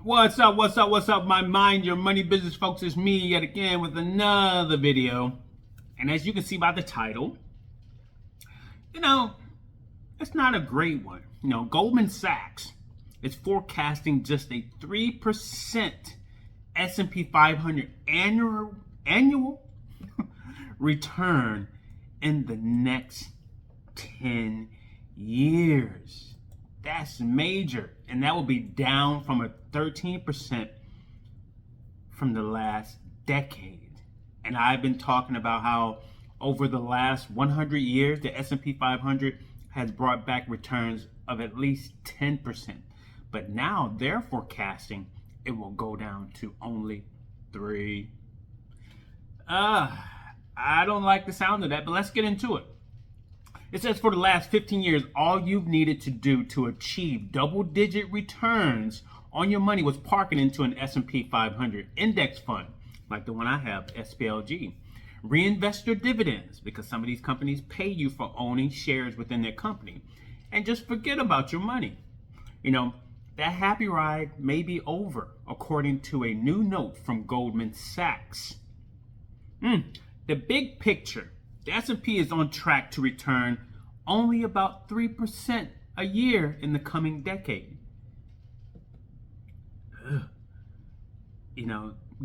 What's up? What's up? What's up, my mind your money business folks? It's me yet again with another video. And as you can see by the title, you know, it's not a great one. Goldman Sachs is forecasting just a 3% S&P 500 annual return in the next 10 years. That's major, and that will be down from a 13% from the last decade. And I've been talking about how over the last 100 years, the S&P 500 has brought back returns of at least 10%. But now they're forecasting it will go down to only 3. I don't like the sound of that, but let's get into it. It says for the last 15 years, all you've needed to do to achieve double-digit returns on your money was park it into an S&P 500 index fund, like the one I have, SPLG. Reinvest your dividends, because some of these companies pay you for owning shares within their company. And just forget about your money. That happy ride may be over, according to a new note from Goldman Sachs. The big picture. The S&P is on track to return only about 3% a year in the coming decade.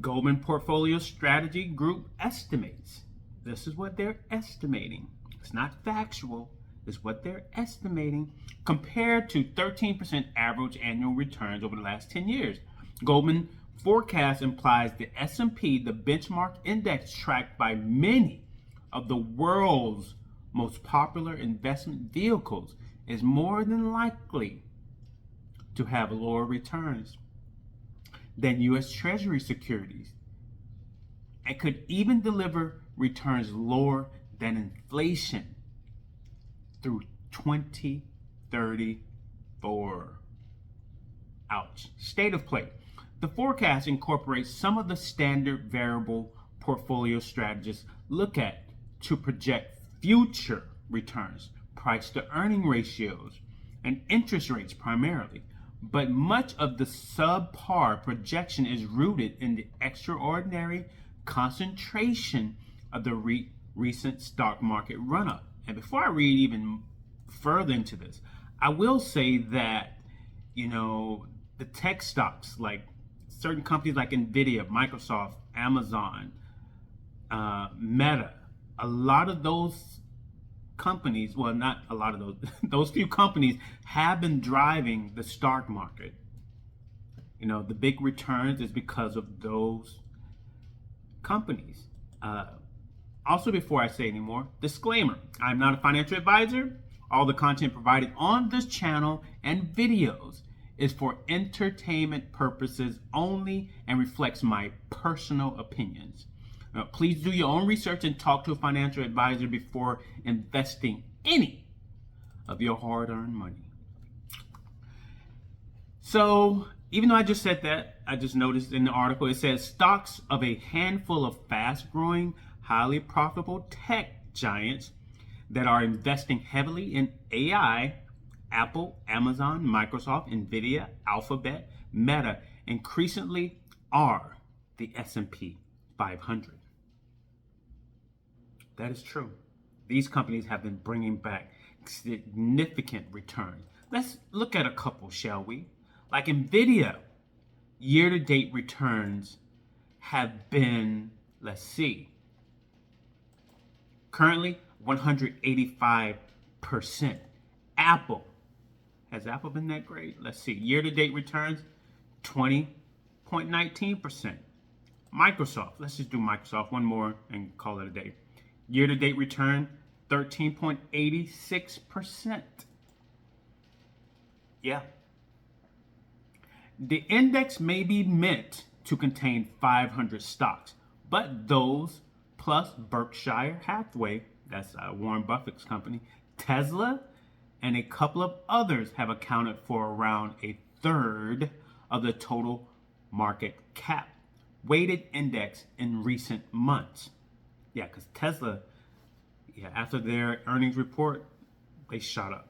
Goldman Portfolio Strategy Group estimates. This is what they're estimating. It's not factual. It's what they're estimating compared to 13% average annual returns over the last 10 years. Goldman forecast implies the S&P, the benchmark index tracked by many of the world's most popular investment vehicles, is more than likely to have lower returns than U.S. Treasury securities, and could even deliver returns lower than inflation through 2034. Ouch. State of play. The forecast incorporates some of the standard variable portfolio strategists look at to project future returns, price to earning ratios, and interest rates primarily. But much of the subpar projection is rooted in the extraordinary concentration of the recent stock market run-up. And before I read even further into this, I will say that, the tech stocks, like certain companies like NVIDIA, Microsoft, Amazon, Meta, a lot of those companies, well, not a lot of those, those few companies have been driving the stock market. The big returns is because of those companies. Also, before I say any more, disclaimer, I'm not a financial advisor. All the content provided on this channel and videos is for entertainment purposes only and reflects my personal opinions. Please do your own research and talk to a financial advisor before investing any of your hard-earned money. So, even though I just said that, I just noticed in the article, it says stocks of a handful of fast-growing, highly profitable tech giants that are investing heavily in AI, Apple, Amazon, Microsoft, NVIDIA, Alphabet, Meta, increasingly are the S&P 500. That is true. These companies have been bringing back significant returns. Let's look at a couple, shall we? Like NVIDIA, year-to-date returns have been, let's see, currently 185%. Apple, has Apple been that great? Let's see, year-to-date returns, 20.19%. Microsoft, let's just do Microsoft, one more and call it a day. Year-to-date return, 13.86%. Yeah. The index may be meant to contain 500 stocks, but those plus Berkshire Hathaway, that's Warren Buffett's company, Tesla, and a couple of others have accounted for around a third of the total market cap weighted index in recent months. Yeah, because Tesla, after their earnings report, they shot up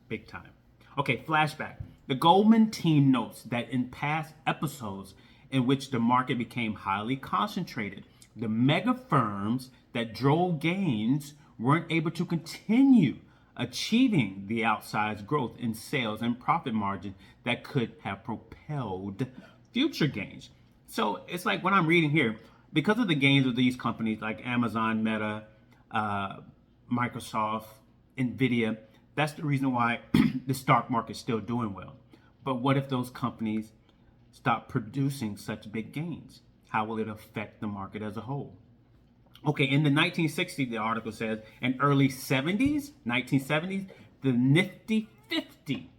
big time. Okay, flashback. The Goldman team notes that in past episodes in which the market became highly concentrated, the mega firms that drove gains weren't able to continue achieving the outsized growth in sales and profit margin that could have propelled future gains. So it's like when I'm reading here, because of the gains of these companies like Amazon, Meta, Microsoft, Nvidia, that's the reason why the stock market's still doing well. But what if those companies stop producing such big gains? How will it affect the market as a whole? Okay, in the 1960s, the article says, and early 1970s, the Nifty 50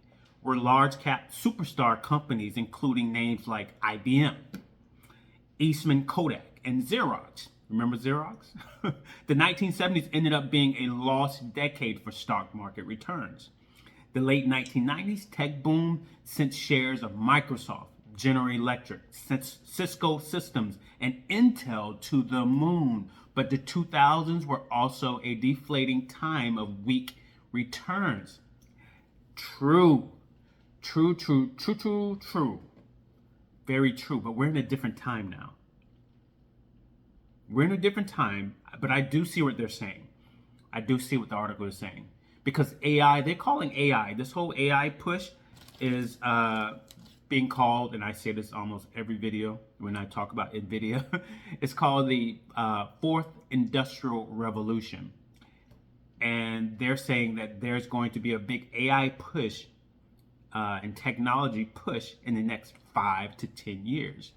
were large cap superstar companies, including names like IBM, Eastman Kodak, and Xerox. Remember Xerox? The 1970s ended up being a lost decade for stock market returns. The late 1990s tech boom sent shares of Microsoft, General Electric, Cisco Systems, and Intel to the moon. But the 2000s were also a deflating time of weak returns. True. Very true. But we're in a different time now. We're in a different time, but I do see what they're saying. I do see what the article is saying. Because AI, they're calling AI, this whole AI push is being called, and I say this almost every video when I talk about NVIDIA, it's called the fourth industrial revolution. And they're saying that there's going to be a big AI push and technology push in the next 5 to 10 years.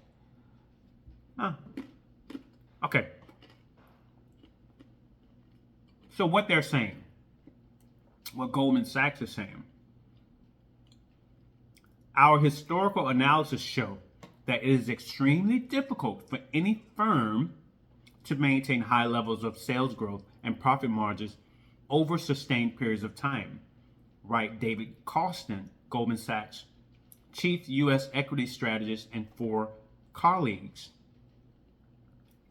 Okay. So what they're saying, what Goldman Sachs is saying, our historical analysis show that it is extremely difficult for any firm to maintain high levels of sales growth and profit margins over sustained periods of time. Right, David Kostin, Goldman Sachs, chief U.S. equity strategist, and 4 colleagues.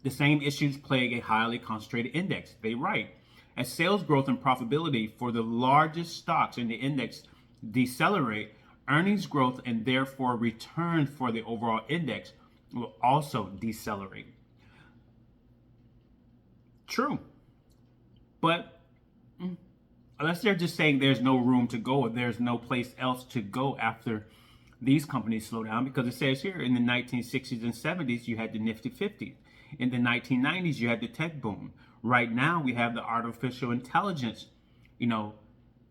The same issues plague a highly concentrated index. They write, as sales growth and profitability for the largest stocks in the index decelerate, earnings growth and therefore returns for the overall index will also decelerate. True. But unless they're just saying there's no room to go or there's no place else to go after these companies slow down, because it says here in the 1960s and 70s, you had the Nifty 50. In the 1990s, you had the tech boom. Right now, we have the artificial intelligence,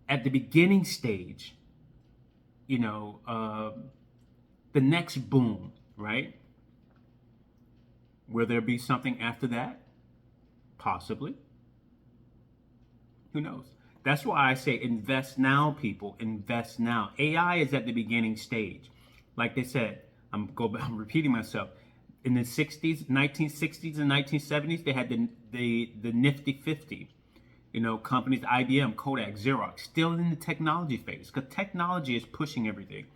at the beginning stage, the next boom, right? Will there be something after that? Possibly. Who knows? That's why I say invest now, people. Invest now. AI is at the beginning stage. Like they said, I'm repeating myself. In the 60s, 1960s and 1970s, they had the Nifty 50. Companies, IBM, Kodak, Xerox, still in the technology phase, because technology is pushing everything.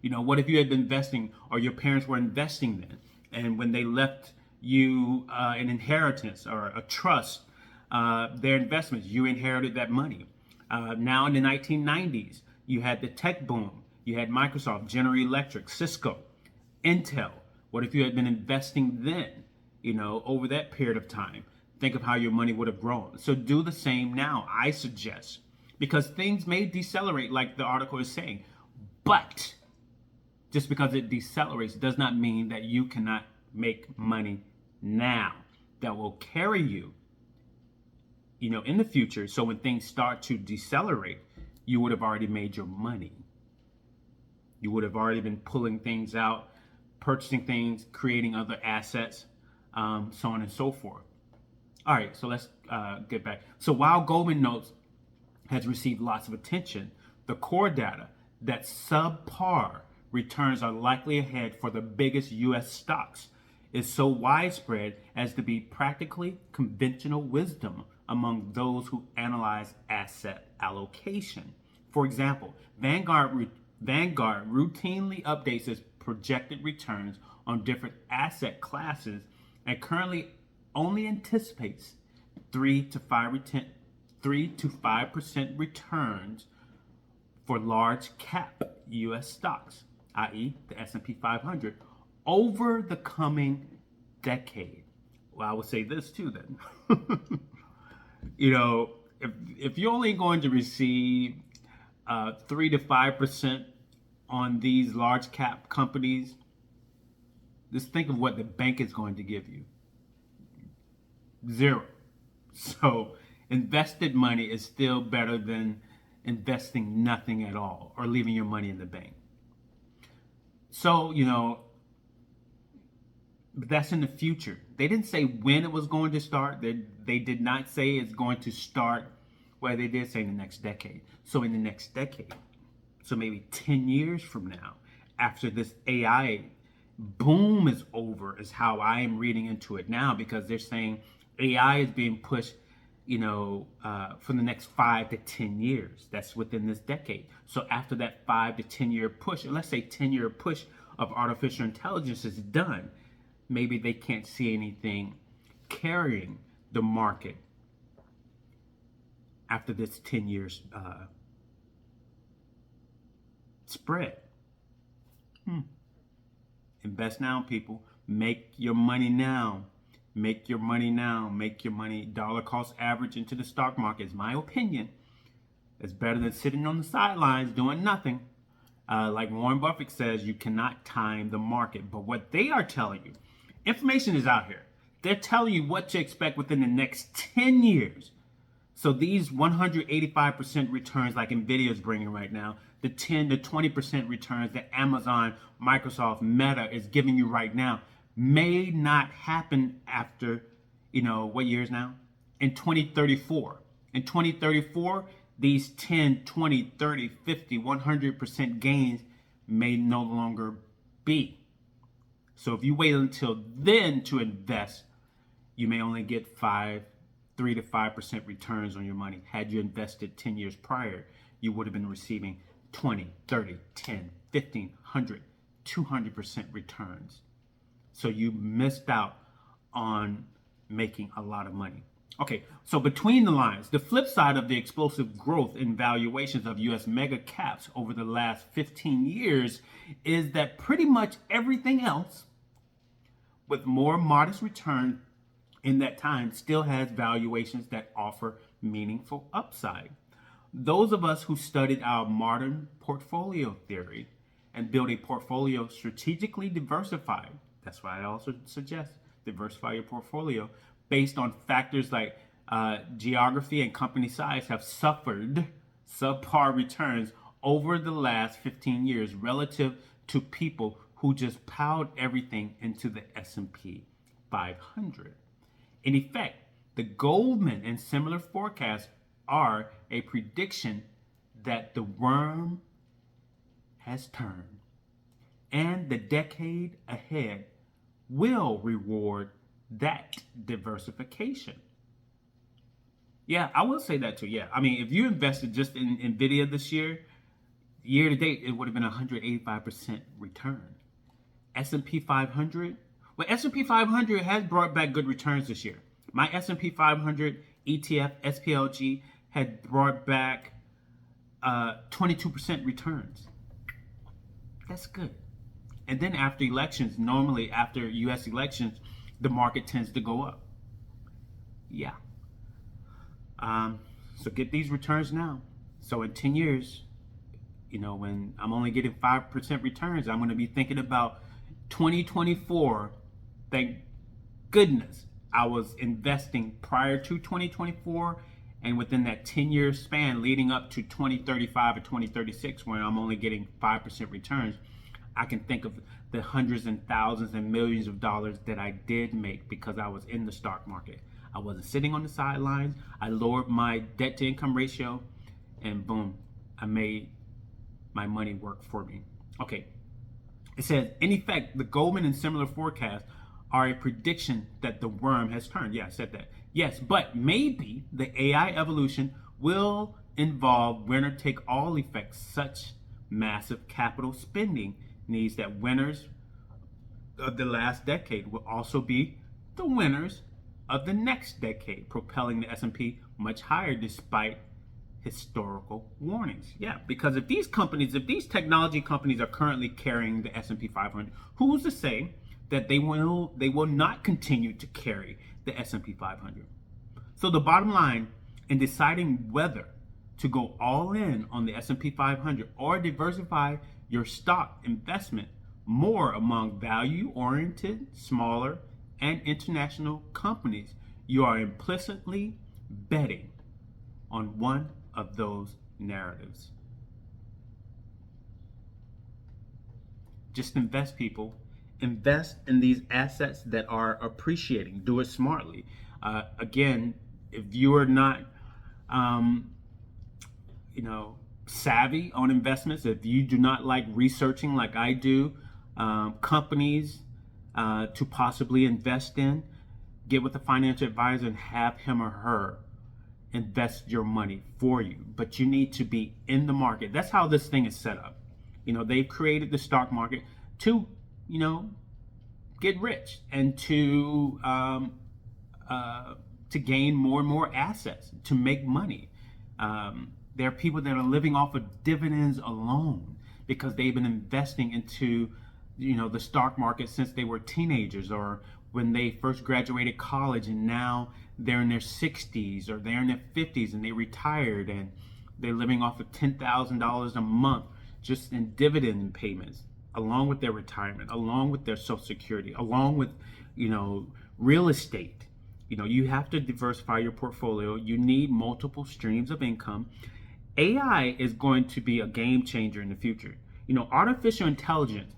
What if you had been investing, or your parents were investing then, and when they left you an inheritance or a trust, their investments, you inherited that money. Now in the 1990s, you had the tech boom. You had Microsoft, General Electric, Cisco, Intel. What if you had been investing then, over that period of time? Think of how your money would have grown. So do the same now, I suggest, because things may decelerate like the article is saying. But just because it decelerates does not mean that you cannot make money now that will carry you, in the future. So when things start to decelerate, you would have already made your money. You would have already been pulling things out, purchasing things, creating other assets, so on and so forth. All right, so let's get back. So while Goldman Notes has received lots of attention, the core data that subpar returns are likely ahead for the biggest U.S. stocks is so widespread as to be practically conventional wisdom among those who analyze asset allocation. For example, Vanguard routinely updates its projected returns on different asset classes and currently only anticipates 3 to 5% returns for large cap U.S. stocks, i.e. the S&P 500, over the coming decade. Well, I would say this too then. You know, if you're only going to receive 3 to 5% on these large cap companies, just think of what the bank is going to give you. Zero. So invested money is still better than investing nothing at all or leaving your money in the bank. So, you know, but that's in the future. They didn't say when it was going to start. They did not say it's going to start. Well, they did say in the next decade. So in the next decade, so maybe 10 years from now, after this AI boom is over, is how I am reading into it now, because they're saying AI is being pushed, you know, for the next 5 to 10 years. That's within this decade. So after that 5 to 10 year push, and let's say 10-year push of artificial intelligence is done, maybe they can't see anything carrying the market after this 10 years spread. Invest now, people. Make your money now. Make your money now. Make your money dollar cost average into the stock market, is my opinion. It's better than sitting on the sidelines doing nothing. Like Warren Buffett says, you cannot time the market. But what they are telling you, information is out here. They're telling you what to expect within the next 10 years. So these 185% returns like NVIDIA is bringing right now, the 10 to 20% returns that Amazon, Microsoft, Meta is giving you right now may not happen after, you know, what years now? In 2034. In 2034, these 10, 20, 30, 50, 100% gains may no longer be. So if you wait until then to invest, you may only get 3 to 5% returns on your money. Had you invested 10 years prior, you would have been receiving 20, 30, 10, 15, 100, 200% returns. So you missed out on making a lot of money. Okay, so between the lines, the flip side of the explosive growth in valuations of US mega caps over the last 15 years is that pretty much everything else with more modest return in that time still has valuations that offer meaningful upside. Those of us who studied our modern portfolio theory and build a portfolio strategically diversified, that's why I also suggest diversify your portfolio based on factors like geography and company size, have suffered subpar returns over the last 15 years relative to people who just piled everything into the S&P 500. In effect, the Goldman and similar forecasts are a prediction that the worm has turned, and the decade ahead will reward that diversification. Yeah, I will say that too. Yeah, I mean, if you invested just in NVIDIA this year, year to date, it would have been 185% return. S&P 500, well, S&P 500 has brought back good returns this year. My S&P 500 ETF, SPLG, had brought back 22% returns. That's good. And then after elections, normally after US elections, the market tends to go up. Yeah. So get these returns now. So in 10 years, you know, when I'm only getting 5% returns, I'm going to be thinking about 2024. Thank goodness I was investing prior to 2024 and within that 10-year span leading up to 2035 or 2036, when I'm only getting 5% returns. I can think of the hundreds and thousands and millions of dollars that I did make because I was in the stock market. I wasn't sitting on the sidelines. I lowered my debt to income ratio, and boom, I made my money work for me. Okay, it says, in effect, the Goldman and similar forecasts are a prediction that the worm has turned. Yeah, I said that. Yes, but maybe the AI evolution will involve winner-take-all effects, such massive capital spending needs that winners of the last decade will also be the winners of the next decade, propelling the S&P much higher despite historical warnings. Yeah, because if these companies, if these technology companies are currently carrying the S&P 500, who's to say that they will not continue to carry the S&P 500? So the bottom line in deciding whether to go all in on the S&P 500 or diversify your stock investment more among value-oriented, smaller, and international companies, you are implicitly betting on one of those narratives. Just invest, people. Invest in these assets that are appreciating. Do it smartly. Again, if you are not, savvy on investments, if you do not like researching like I do, companies to possibly invest in, get with a financial advisor and have him or her invest your money for you. But you need to be in the market. That's how this thing is set up. They've created the stock market to, get rich and to gain more and more assets, to make money. There are people that are living off of dividends alone because they've been investing into, the stock market since they were teenagers or when they first graduated college, and now they're in their 60s or they're in their 50s and they retired and they're living off of $10,000 a month just in dividend payments, along with their retirement, along with their Social Security, along with, real estate. You have to diversify your portfolio. You need multiple streams of income. AI is going to be a game changer in the future. Artificial intelligence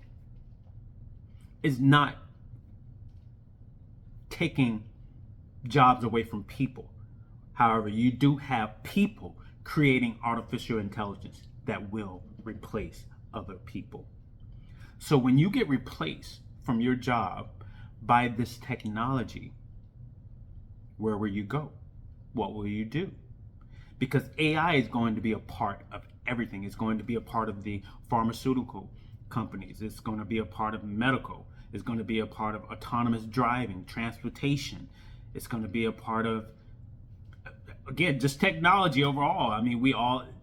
is not taking jobs away from people. However, you do have people creating artificial intelligence that will replace other people. So when you get replaced from your job by this technology, where will you go? What will you do? Because AI is going to be a part of everything. It's going to be a part of the pharmaceutical companies. It's going to be a part of medical. It's going to be a part of autonomous driving, transportation. It's going to be a part of, again, just technology overall. I mean,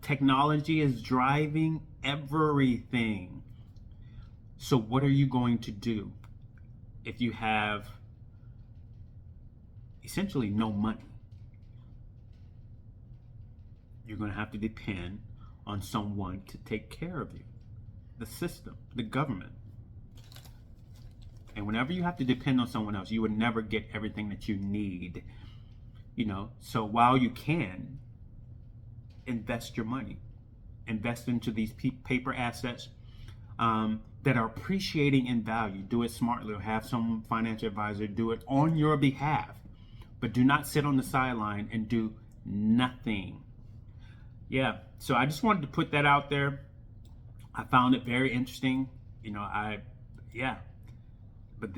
technology is driving everything. So what are you going to do if you have essentially no money? You're going to have to depend on someone to take care of you, the system, the government. And whenever you have to depend on someone else, you would never get everything that you need. So while you can, invest your money, invest into these paper assets that are appreciating in value. Do it smartly, or have some financial advisor do it on your behalf. But do not sit on the sideline and do nothing. Yeah, so I just wanted to put that out there. I found it very interesting. But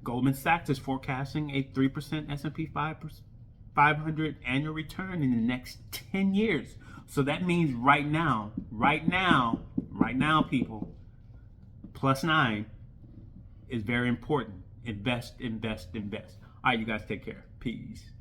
Goldman Sachs is forecasting a 3% S&P 500 annual return in the next 10 years. So that means right now, people, +9 is very important. Invest. All right, you guys take care. Peace.